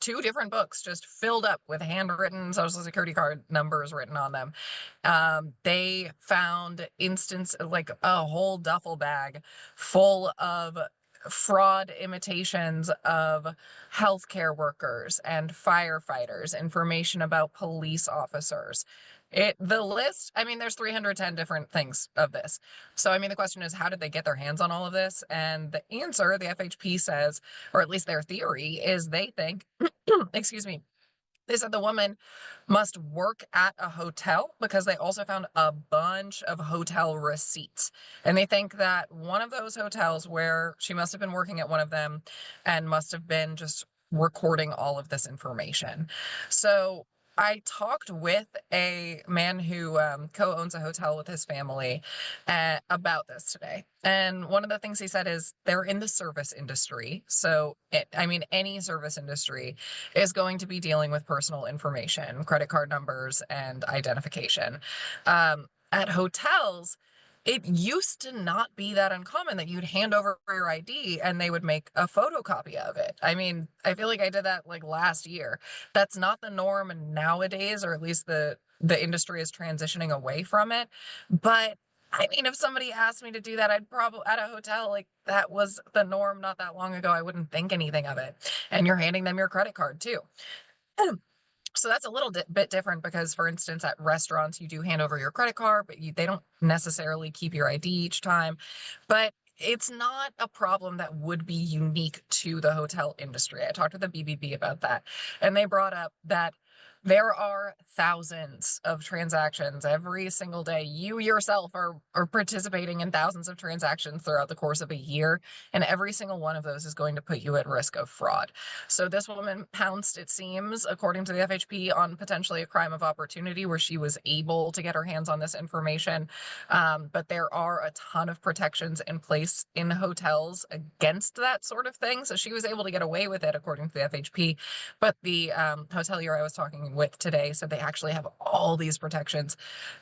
2 different books just filled up with handwritten social security card numbers written on them. They found like a whole duffel bag full of fraud imitations of healthcare workers and firefighters, information about police officers. The list, there's 310 different things of this. So, the question is, how did they get their hands on all of this? And the answer, the FHP says, or at least their theory, is they think, excuse me, they said the woman must work at a hotel, because they also found a bunch of hotel receipts. And they think that one of those hotels, where she must have been working at one of them and must have been just recording all of this information. So I talked with a man who co-owns a hotel with his family about this today. And one of the things he said is they're in the service industry. So, any service industry is going to be dealing with personal information, credit card numbers, and identification. At hotels, it used to not be that uncommon that you'd hand over your ID and they would make a photocopy of it. I mean, I feel like I did that like last year. That's not the norm nowadays, or at least the industry is transitioning away from it. But I mean, if somebody asked me to do that, I'd probably at a hotel, like that was the norm not that long ago. I wouldn't think anything of it. And you're handing them your credit card too. So that's a little bit different because, for instance, at restaurants, you do hand over your credit card, but they don't necessarily keep your ID each time. But it's not a problem that would be unique to the hotel industry. I talked to the BBB about that, and they brought up that there are thousands of transactions every single day. You yourself are participating in thousands of transactions throughout the course of a year, and every single one of those is going to put you at risk of fraud. So this woman pounced, it seems, according to the FHP, on potentially a crime of opportunity where she was able to get her hands on this information. But there are a ton of protections in place in hotels against that sort of thing. So she was able to get away with it, according to the FHP. But the hotelier I was talking with today said they actually have all these protections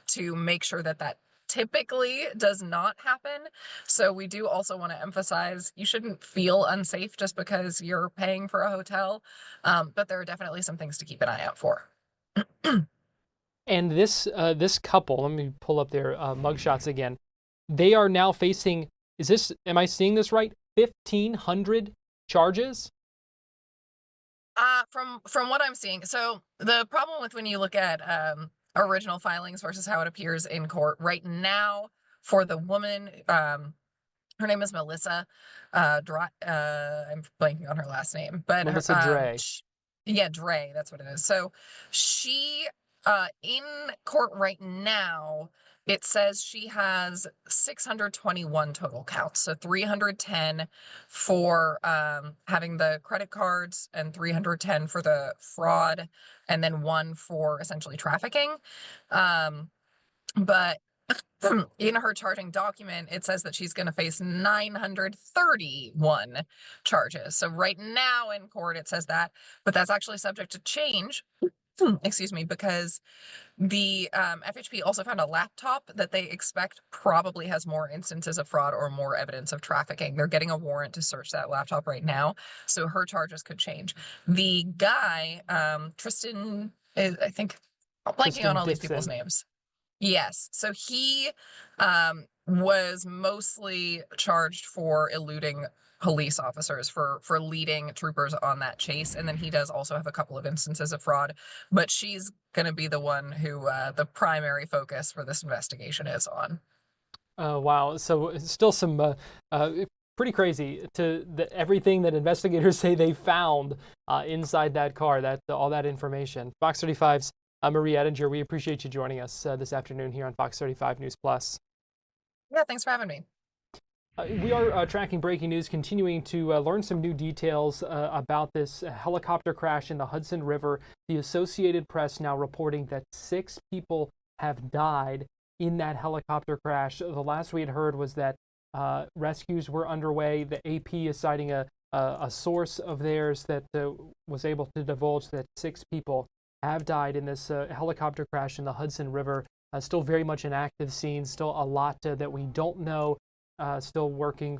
to make sure that that typically does not happen. So we do also want to emphasize you shouldn't feel unsafe just because you're paying for a hotel, but there are definitely some things to keep an eye out for. And this couple, let me pull up their mugshots again. They are now facing, am I seeing this right? 1,500 charges? From what I'm seeing, so the problem with when you look at original filings versus how it appears in court right now for the woman, her name is Melissa. I'm blanking on her last name, but Melissa Dre. Yeah, Dre. That's what it is. So she, in court right now, it says she has 621 total counts. So 310 for having the credit cards and 310 for the fraud, and then one for essentially trafficking. But in her charging document, it says that she's going to face 931 charges. So right now in court, it says that, but that's actually subject to change. Excuse me, because the FHP also found a laptop that they expect probably has more instances of fraud or more evidence of trafficking. They're getting a warrant to search that laptop right now, so her charges could change. The guy, Tristan, I think, I'm blanking on all these people's names. Yes. So he was mostly charged for eluding police officers, for leading troopers on that chase. And then he does also have a couple of instances of fraud. But she's going to be the one who the primary focus for this investigation is on. Wow. So still some pretty crazy to everything that investigators say they found inside that car, all that information. Fox 35's Marie Ettinger, we appreciate you joining us this afternoon here on Fox 35 News Plus. Yeah, thanks for having me. We are tracking breaking news, continuing to learn some new details about this helicopter crash in the Hudson River. The Associated Press now reporting that 6 people have died in that helicopter crash. The last we had heard was that rescues were underway. The AP is citing a source of theirs that was able to divulge that 6 people have died in this helicopter crash in the Hudson River. Still very much an active scene, still a lot that we don't know, still working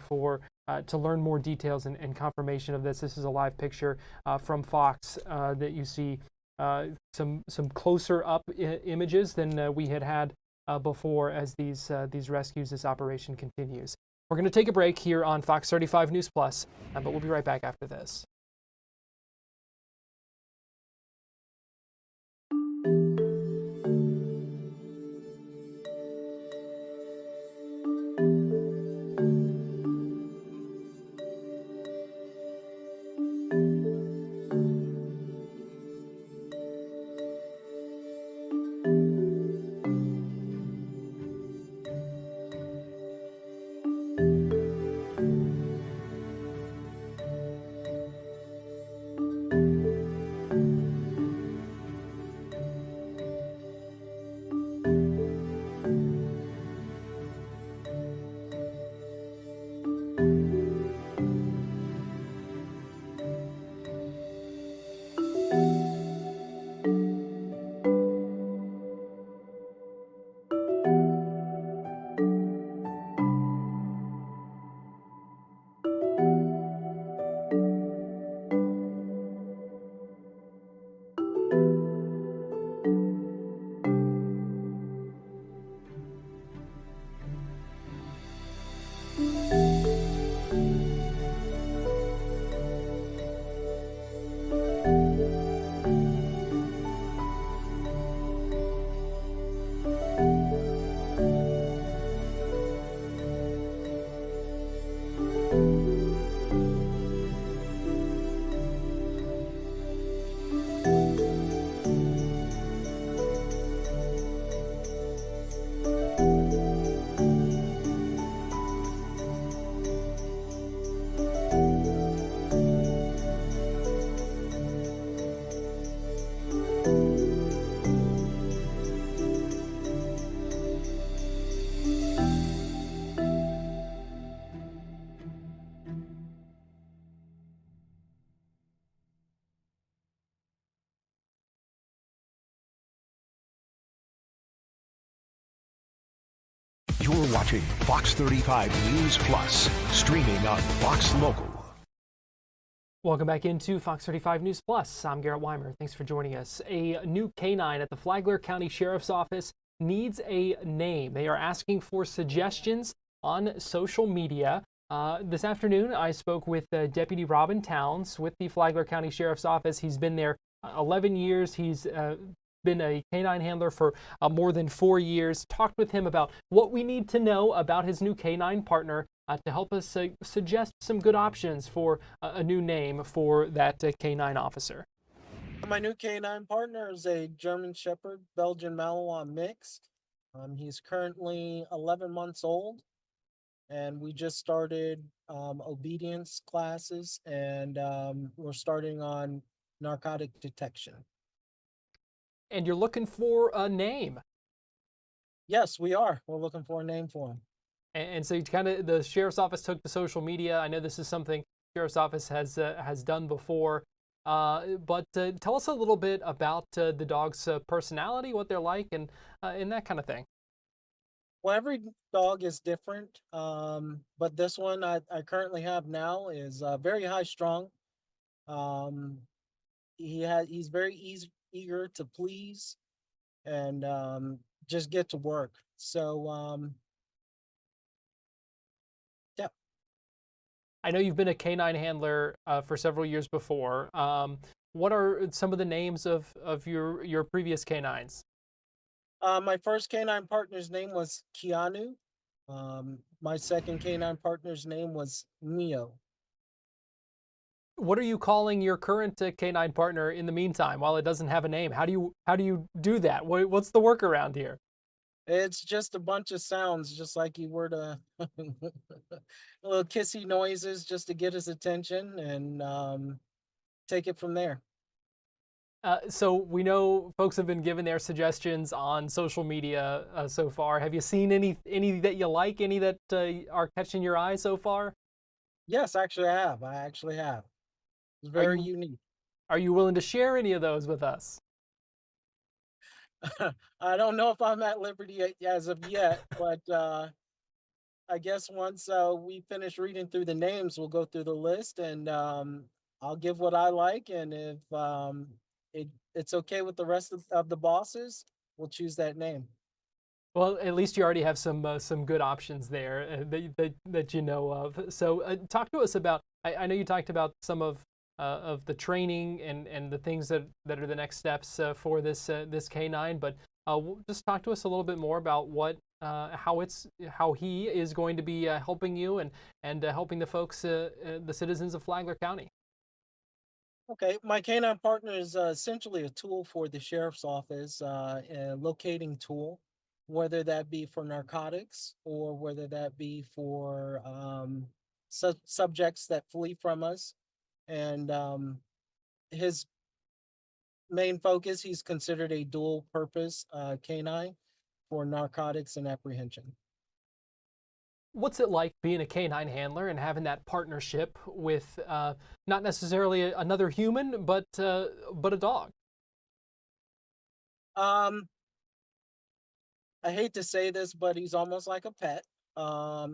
to learn more details and confirmation of this. This is a live picture from Fox that you see some closer up images than we had before as these rescues, this operation continues. We're going to take a break here on Fox 35 News Plus, but we'll be right back after this. You're watching Fox 35 News Plus, streaming on Fox Local. Welcome back into Fox 35 News Plus. I'm Garrett Wymer. Thanks for joining us. A new canine at the Flagler County Sheriff's Office needs a name. They are asking for suggestions on social media. This afternoon, I spoke with Deputy Robin Towns with the Flagler County Sheriff's Office. He's been there 11 years. He's been a canine handler for more than 4 years. Talked with him about what we need to know about his new canine partner to help us suggest some good options for a new name for that canine officer. My new canine partner is a German Shepherd Belgian Malinois mixed. He's currently 11 months old, and we just started obedience classes, and we're starting on narcotic detection. And you're looking for a name. Yes, we are. We're looking for a name for him. And so you the sheriff's office took to social media. I know this is something the sheriff's office has done before, but tell us a little bit about the dog's personality, what they're like, and that kind of thing. Well, every dog is different, but this one I currently have now is very high strung. He's very eager to please and just get to work. So yeah. I know you've been a canine handler for several years before. What are some of the names of your previous canines? My first canine partner's name was Keanu. My second canine partner's name was Neo. What are you calling your current canine partner in the meantime while it doesn't have a name? How do you do that? What's the workaround here? It's just a bunch of sounds, just like you were to little kissy noises just to get his attention, and take it from there. So we know folks have been given their suggestions on social media so far. Have you seen any that you like? Any that are catching your eye so far? Yes, actually I have. I actually have. It's very unique. Are you willing to share any of those with us? I don't know if I'm at liberty as of yet, but I guess once we finish reading through the names, we'll go through the list, and I'll give what I like, and if it's okay with the rest of the bosses, we'll choose that name. Well, at least you already have some good options there that you know of. So talk to us about. I know you talked about some of the training and the things that are the next steps for this canine, but just talk to us a little bit more about how he is going to be helping you and helping the folks, the citizens of Flagler County. Okay, my canine partner is essentially a tool for the sheriff's office, a locating tool, whether that be for narcotics or whether that be for subjects that flee from us. And his main focus, he's considered a dual purpose canine for narcotics and apprehension. What's it like being a canine handler and having that partnership with not necessarily another human, but a dog? I hate to say this, but he's almost like a pet,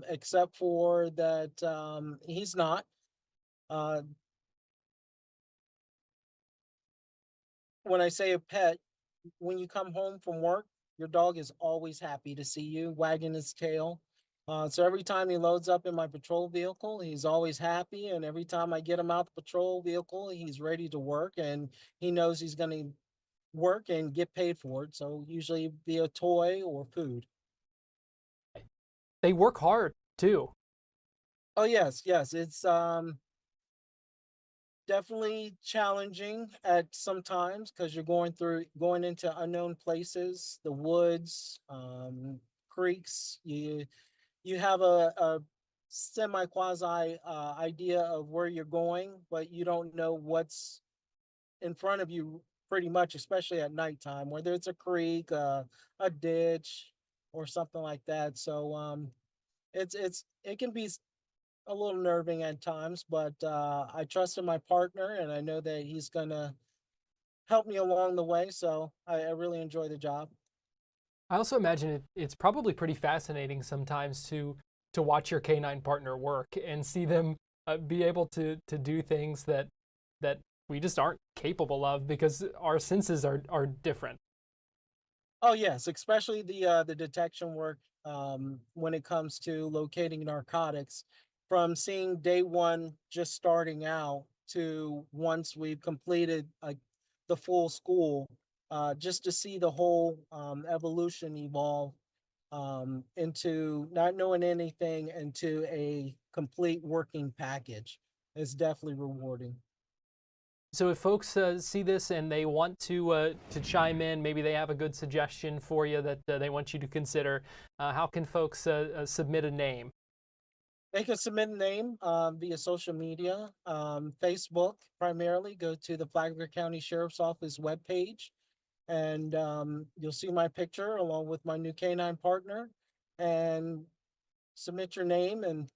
except for that he's not. When I say a pet, when you come home from work, your dog is always happy to see you, wagging his tail. So every time he loads up in my patrol vehicle, he's always happy. And every time I get him out the patrol vehicle, he's ready to work, and he knows he's going to work and get paid for it. So usually via toy or food. They work hard too. Oh yes, yes. It's definitely challenging at some times because you're going into unknown places, the woods, creeks. You have a semi quasi idea of where you're going, but you don't know what's in front of you pretty much, especially at nighttime, whether it's a creek, a ditch, or something like that. So it can be a little nerving at times, but I trust in my partner, and I know that he's gonna help me along the way. So I really enjoy the job. I also imagine it's probably pretty fascinating sometimes to watch your canine partner work and see them be able to do things that we just aren't capable of because our senses are different. Oh yes, especially the detection work when it comes to locating narcotics, from seeing day one just starting out to once we've completed the full school, just to see the whole evolution evolve into not knowing anything into a complete working package is definitely rewarding. So if folks see this and they want to chime in, maybe they have a good suggestion for you that they want you to consider, how can folks submit a name? They can submit a name via social media, Facebook primarily. Go to the Flagler County Sheriff's Office webpage, and you'll see my picture along with my new canine partner, and submit your name and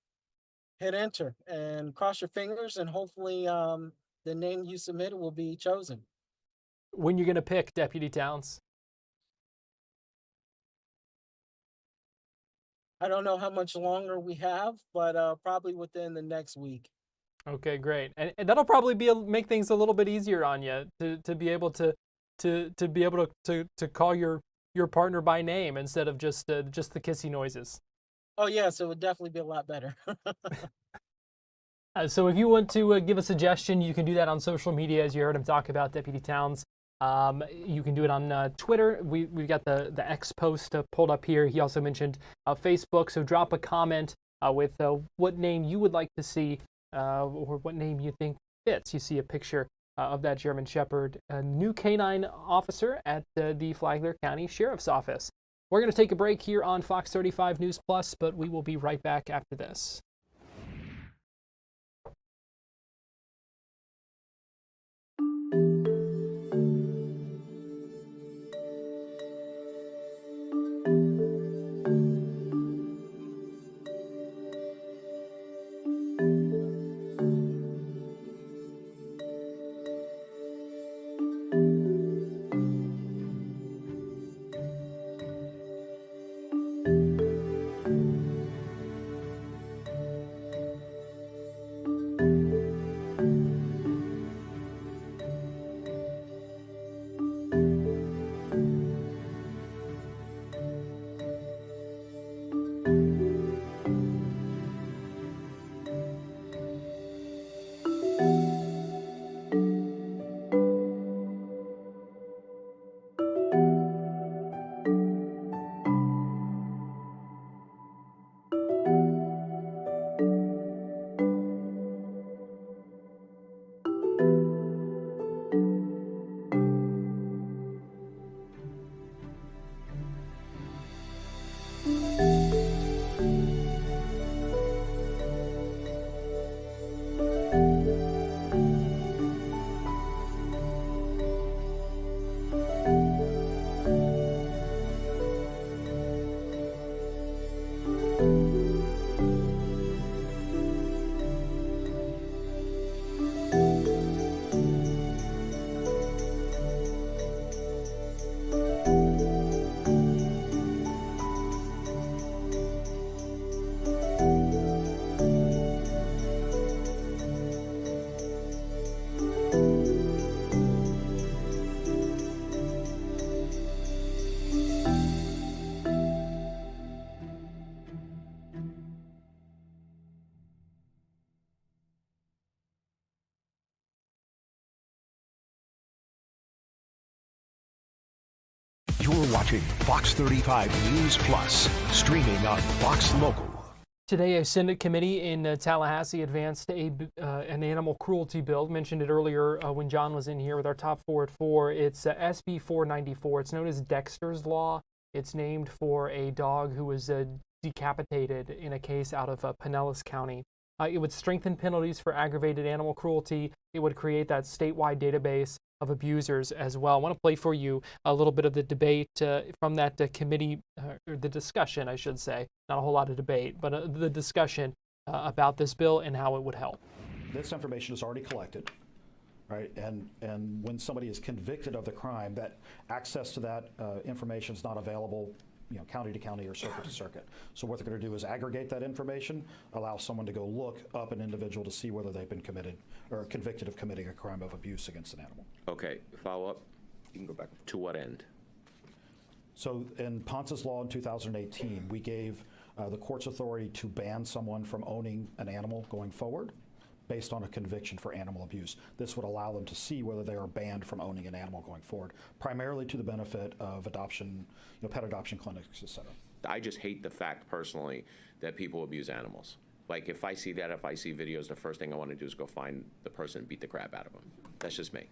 hit enter and cross your fingers, and hopefully the name you submitted will be chosen. When you're going to pick Deputy Towns? I don't know how much longer we have, but probably within the next week. Okay, great, and that'll probably make things a little bit easier on you to be able to be able to call your partner by name instead of just the kissy noises. Oh yes, it would definitely be a lot better. So if you want to give a suggestion, you can do that on social media, as you heard him talk about, Deputy Towns. You can do it on Twitter. We've got the X post pulled up here. He also mentioned Facebook, so drop a comment with what name you would like to see or what name you think fits. You see a picture of that German Shepherd, a new canine officer at the Flagler County Sheriff's Office. We're going to take a break here on Fox 35 News Plus, but we will be right back after this. You're watching Fox 35 News Plus, streaming on Fox Local. Today, a Senate committee in Tallahassee advanced an animal cruelty bill. Mentioned it earlier when John was in here with our top 4 at 4. It's SB 494. It's known as Dexter's Law. It's named for a dog who was decapitated in a case out of Pinellas County. It would strengthen penalties for aggravated animal cruelty. It would create that statewide database of abusers as well. I want to play for you a little bit of the debate from that committee, or the discussion, I should say. Not a whole lot of debate, but the discussion about this bill and how it would help. This information is already collected. right? And when somebody is convicted of the crime, that access to that information is not available, county to county or circuit to circuit. So what they're going to do is aggregate that information, allow someone to go look up an individual to see whether they've been committed or convicted of committing a crime of abuse against an animal. Okay, follow up. You can go back. To what end? So in Ponce's law in 2018, we gave the court's authority to ban someone from owning an animal going forward based on a conviction for animal abuse. This would allow them to see whether they are banned from owning an animal going forward, primarily to the benefit of adoption, pet adoption clinics, et cetera. I just hate the fact personally that people abuse animals. Like if I see videos, the first thing I want to do is go find the person and beat the crap out of them. That's just me.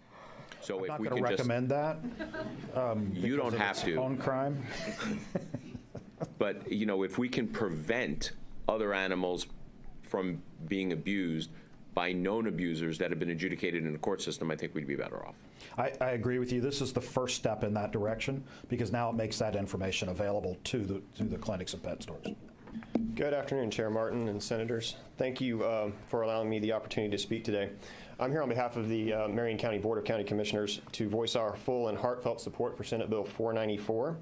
So I'm if not we going to can recommend that. You don't have to. Own crime. But if we can prevent other animals from being abused by known abusers that have been adjudicated in the court system, I think we'd be better off. I agree with you. This is the first step in that direction because now it makes that information available to the clinics and pet stores. Good afternoon, Chair Martin and Senators. Thank you for allowing me the opportunity to speak today. I'm here on behalf of the Marion County Board of County Commissioners to voice our full and heartfelt support for Senate Bill 494,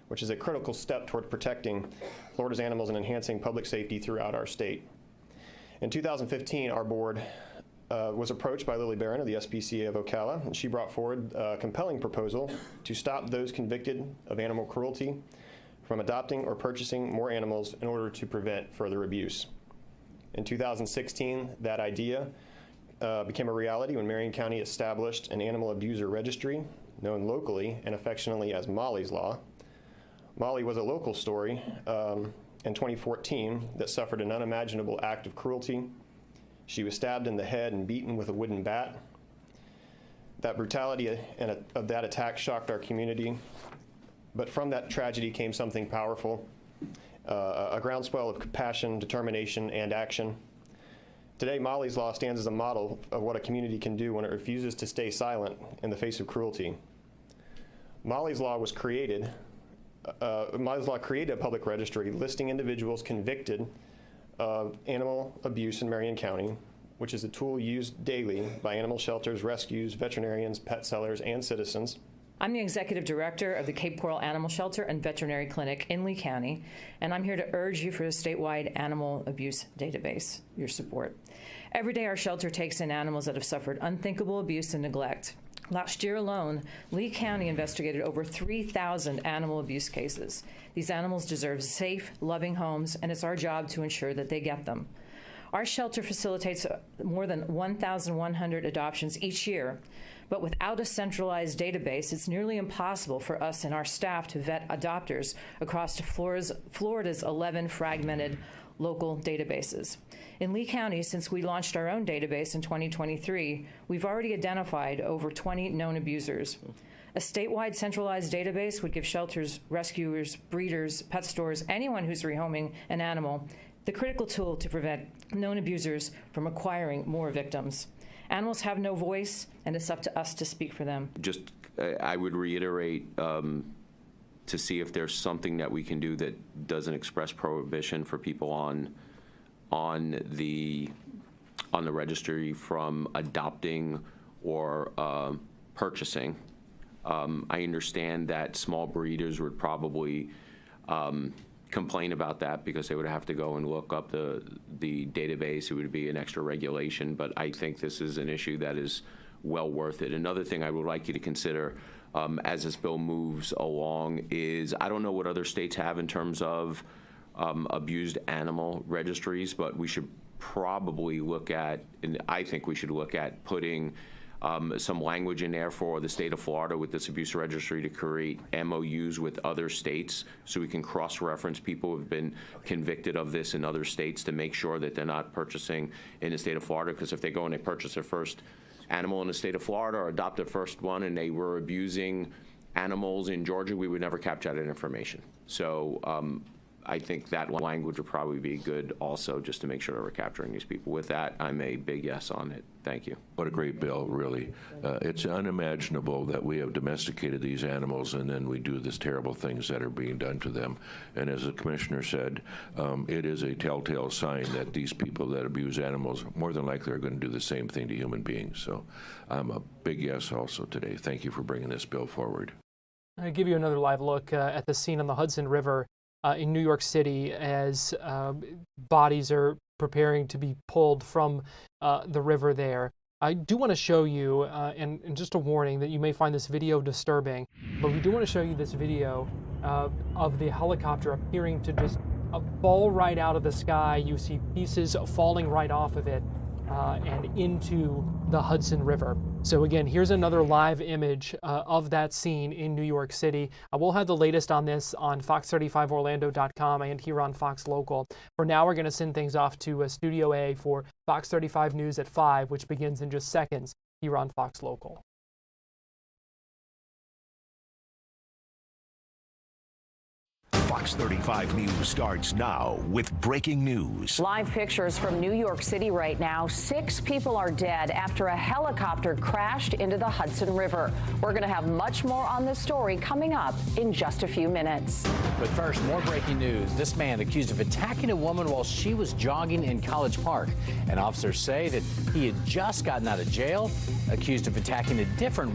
which is a critical step toward protecting Florida's animals and enhancing public safety throughout our state. In 2015, our board was approached by Lily Barron of the SPCA of Ocala, and she brought forward a compelling proposal to stop those convicted of animal cruelty from adopting or purchasing more animals in order to prevent further abuse. In 2016, that idea became a reality when Marion County established an animal abuser registry, known locally and affectionately as Molly's Law. Molly was a local story in 2014 that suffered an unimaginable act of cruelty. She was stabbed in the head and beaten with a wooden bat. That brutality of that attack shocked our community, but from that tragedy came something powerful, a groundswell of compassion, determination, and action. Today, Molly's Law stands as a model of what a community can do when it refuses to stay silent in the face of cruelty. Molly's Law created a public registry listing individuals convicted of animal abuse in Marion County, which is a tool used daily by animal shelters, rescues, veterinarians, pet sellers, and citizens. I'm the Executive Director of the Cape Coral Animal Shelter and Veterinary Clinic in Lee County, and I'm here to urge you for a statewide animal abuse database, your support. Every day our shelter takes in animals that have suffered unthinkable abuse and neglect. Last year alone, Lee County investigated over 3,000 animal abuse cases. These animals deserve safe, loving homes, and it's our job to ensure that they get them. Our shelter facilitates more than 1,100 adoptions each year, but without a centralized database, it's nearly impossible for us and our staff to vet adopters across Florida's 11 fragmented local databases. In Lee County, since we launched our own database in 2023, we've already identified over 20 known abusers. A statewide centralized database would give shelters, rescuers, breeders, pet stores, anyone who's rehoming an animal, the critical tool to prevent known abusers from acquiring more victims. Animals have no voice, and it's up to us to speak for them. Just, I would reiterate to see if there's something that we can do that doesn't express prohibition for people on the registry from adopting or purchasing. I understand that small breeders would probably complain about that because they would have to go and look up the database. It would be an extra regulation, but I think this is an issue that is well worth it. Another thing I would like you to consider as this bill moves along is, I don't know what other states have in terms of abused animal registries, but we should probably look at, and I think we should look at putting some language in there for the state of Florida with this abuse registry to create MOUs with other states so we can cross-reference people who have been convicted of this in other states to make sure that they're not purchasing in the state of Florida, because if they go and they purchase their first animal in the state of Florida or adopt their first one and they were abusing animals in Georgia, we would never capture that information. So I think that language would probably be good also, just to make sure that we're capturing these people. With that, I'm a big yes on it. Thank you. What a great bill, really. It's unimaginable that we have domesticated these animals and then we do these terrible things that are being done to them. And as the commissioner said, it is a telltale sign that these people that abuse animals more than likely are going to do the same thing to human beings. So I'm a big yes also today. Thank you for bringing this bill forward. I'll give you another live look at the scene on the Hudson River in New York City as bodies are preparing to be pulled from the river there. I do want to show you, and just a warning that you may find this video disturbing, but we do want to show you this video of the helicopter appearing to just fall right out of the sky. You see pieces falling right off of it and into the Hudson River. So again, here's another live image of that scene in New York City. I will have the latest on this on fox35orlando.com and here on Fox Local. For now, we're going to send things off to Studio A for Fox 35 News at 5, which begins in just seconds here on Fox Local. Fox 35 News starts now with breaking news. Live pictures from New York City right now. 6 people are dead after a helicopter crashed into the Hudson River. We're going to have much more on this story coming up in just a few minutes. But first, more breaking news. This man accused of attacking a woman while she was jogging in College Park. And officers say that he had just gotten out of jail, accused of attacking a different